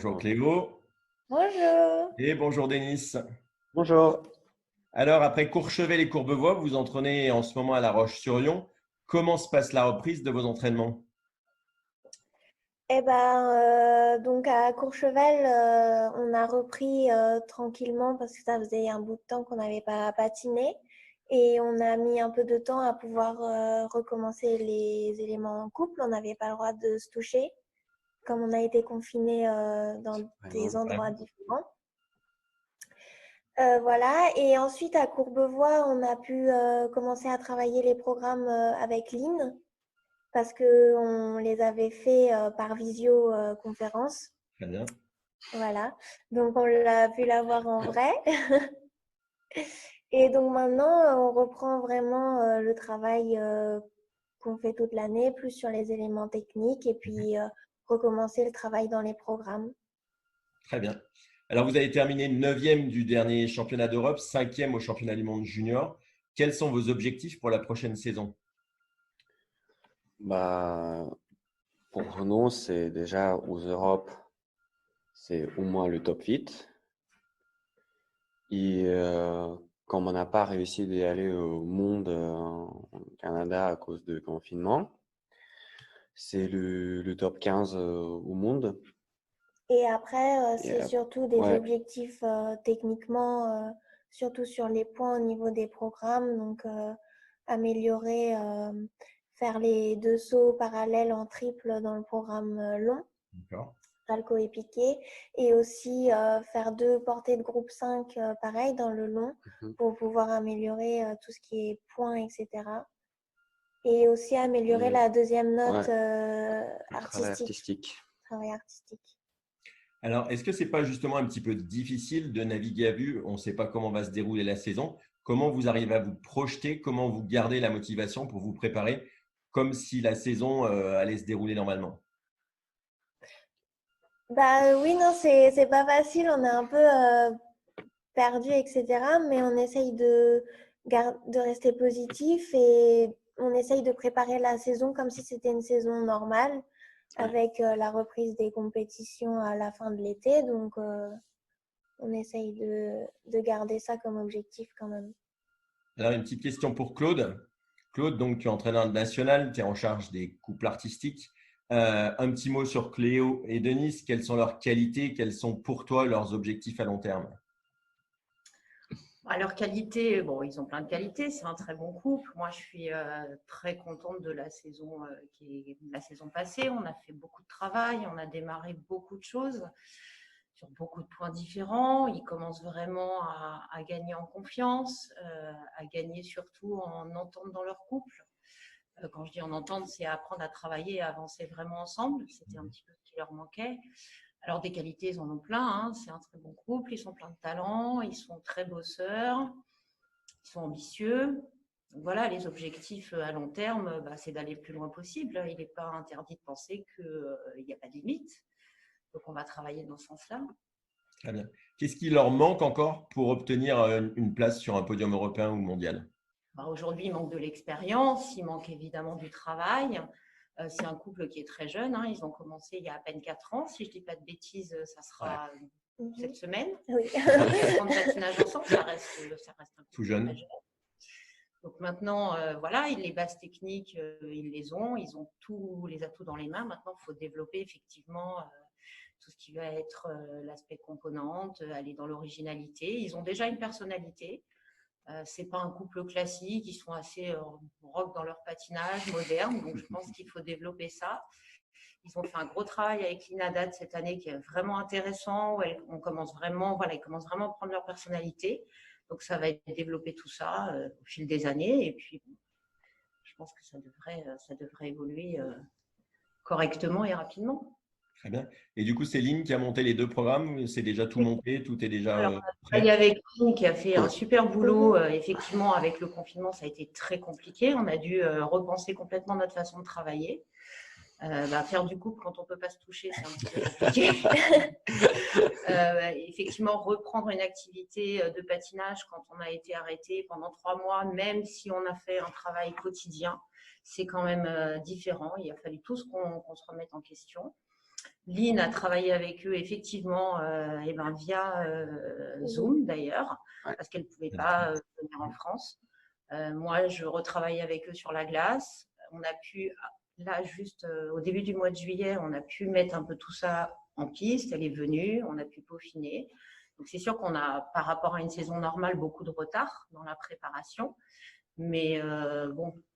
Bonjour Cléo Bonjour. et bonjour Denis. Bonjour. Alors, après Courchevel et Courbevoie, vous entraînez en ce moment à La Roche-sur-Yon. Comment se passe la reprise de vos entraînements? Donc à Courchevel, on a repris tranquillement parce que ça faisait un bout de temps qu'on n'avait pas patiné et on a mis un peu de temps à pouvoir recommencer les éléments en couple. On n'avait pas le droit de se toucher comme on a été confinés dans des Ouais. endroits différents. Voilà, et ensuite à Courbevoie, on a pu commencer à travailler les programmes avec Lynn parce qu'on les avait fait par visioconférence. Très bien. Voilà, donc on a pu la voir en vrai. Et donc maintenant, on reprend vraiment le travail qu'on fait toute l'année, plus sur les éléments techniques et puis recommencer le travail dans les programmes. Très bien. Alors, vous avez terminé 9e du dernier championnat d'Europe, 5e au championnat du monde junior. Quels sont vos objectifs pour la prochaine saison? Bah, pour nous, c'est déjà aux Europes, c'est au moins le top 8. Et comme on n'a pas réussi d'y aller au monde au Canada à cause de confinement, c'est le top 15 au monde. Et après, Et, c'est surtout des ouais, objectifs techniquement, surtout sur les points au niveau des programmes. Donc, améliorer, faire les 2 sauts parallèles en triple dans le programme long, D'accord. salto et piqué. Et aussi faire 2 portées de groupe 5 pareil dans le long mhm, pour pouvoir améliorer tout ce qui est points, etc. Et aussi améliorer et la deuxième note ouais, le travail artistique, artistique. travail artistique. Alors, est-ce que c'est pas justement un petit peu difficile de naviguer à vue? On ne sait pas comment va se dérouler la saison. Comment vous arrivez à vous projeter? Comment vous gardez la motivation pour vous préparer comme si la saison allait se dérouler normalement? Bah oui, non, c'est pas facile. On est un peu perdu, etc. Mais on essaye de rester positif et on essaye de préparer la saison comme si c'était une saison normale Ouais. avec la reprise des compétitions à la fin de l'été. Donc, on essaye de garder ça comme objectif quand même. Alors, une petite question pour Claude. Claude, donc tu es entraîneur national, tu es en charge des couples artistiques. Un petit mot sur Cléo et Denise. Quelles sont leurs qualités? Quels sont pour toi leurs objectifs à long terme? Leurs qualités, bon, ils ont plein de qualités, c'est un très bon couple. Moi, je suis très contente de la saison qui est la saison passée. On a fait beaucoup de travail, on a démarré beaucoup de choses sur beaucoup de points différents. Ils commencent vraiment à gagner en confiance, à gagner surtout en entente dans leur couple. Quand je dis en entente, c'est apprendre à travailler et à avancer vraiment ensemble. C'était un petit peu ce qui leur manquait. Alors, des qualités, ils en ont plein. Hein. C'est un très bon couple. Ils sont pleins de talent. ils sont très bosseurs. Ils sont ambitieux. Donc voilà, les objectifs à long terme, c'est d'aller le plus loin possible. Il n'est pas interdit de penser qu'il n'y a pas de limite. Donc, on va travailler dans ce sens-là. Très bien. Qu'est-ce qui leur manque encore pour obtenir une place sur un podium européen ou mondial? Aujourd'hui, il manque de l'expérience. Il manque évidemment du travail. C'est un couple qui est très jeune. Hein. Ils ont commencé il y a à peine 4 ans. Si je ne dis pas de bêtises, ça sera cette semaine. Oui. 4 ans de patinage ensemble, ça reste un Tout couple très jeune. jeune. Donc maintenant, voilà, les bases techniques, ils les ont. Ils ont tous les atouts dans les mains. Maintenant, il faut développer effectivement tout ce qui va être l'aspect componente, aller dans l'originalité. Ils ont déjà une personnalité. C'est pas un couple classique, ils sont assez rock dans leur patinage, moderne, donc je pense qu'il faut développer ça. Ils ont fait un gros travail avec l'INADAT cette année qui est vraiment intéressant, où on commence vraiment, voilà, ils commencent vraiment à prendre leur personnalité. Donc ça va être développer tout ça au fil des années, et puis je pense que ça devrait évoluer correctement et rapidement. Très bien. Et du coup, c'est Lynn qui a monté les 2 programmes. C'est déjà tout monté, tout est déjà Alors, on a prêt. travaillé avec Lynn qui a fait un Ouais. super boulot. Effectivement, avec le confinement, ça a été très compliqué. On a dû repenser complètement notre façon de travailler. Faire du couple quand on ne peut pas se toucher, c'est un petit peu compliqué. Effectivement, reprendre une activité de patinage quand on a été arrêté pendant 3 mois, même si on a fait un travail quotidien, c'est quand même différent. Il a fallu tous qu'on se remette en question. Lynn a travaillé avec eux effectivement via Zoom d'ailleurs, parce qu'elle ne pouvait pas venir en France. Moi, je retravaille avec eux sur la glace. On a pu, là, juste au début du mois de juillet, on a pu mettre un peu tout ça en piste. Elle est venue, on a pu peaufiner. Donc, c'est sûr qu'on a, par rapport à une saison normale, beaucoup de retard dans la préparation. Mais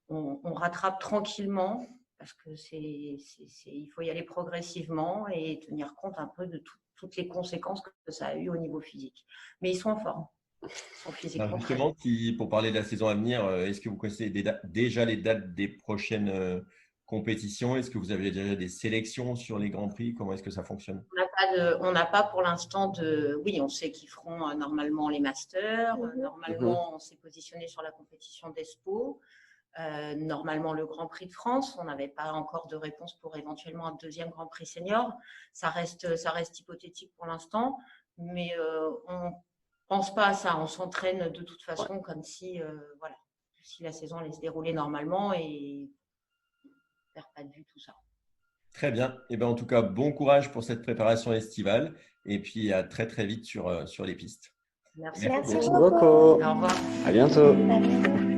on rattrape tranquillement parce que il faut y aller progressivement et tenir compte un peu de toutes les conséquences que ça a eu au niveau physique. Mais ils sont en forme. Ils sont physiquement très Justement, pour parler de la saison à venir, est-ce que vous connaissez déjà les dates des prochaines compétitions? Est-ce que vous avez déjà des sélections sur les Grands Prix? Comment est-ce que ça fonctionne? On n'a pas pour l'instant de… Oui, on sait qu'ils feront normalement les Masters. Normalement, on s'est positionné sur la compétition d'Expo. Normalement, le Grand Prix de France. On n'avait pas encore de réponse pour éventuellement un deuxième Grand Prix senior. Ça reste hypothétique pour l'instant. Mais on ne pense pas à ça. On s'entraîne de toute façon comme si, si la saison allait se dérouler normalement et on ne perd pas de vue tout ça. Très bien. Et ben, en tout cas, bon courage pour cette préparation estivale et puis à très très vite sur les pistes. Merci Merci beaucoup. Au revoir. À bientôt. À bientôt.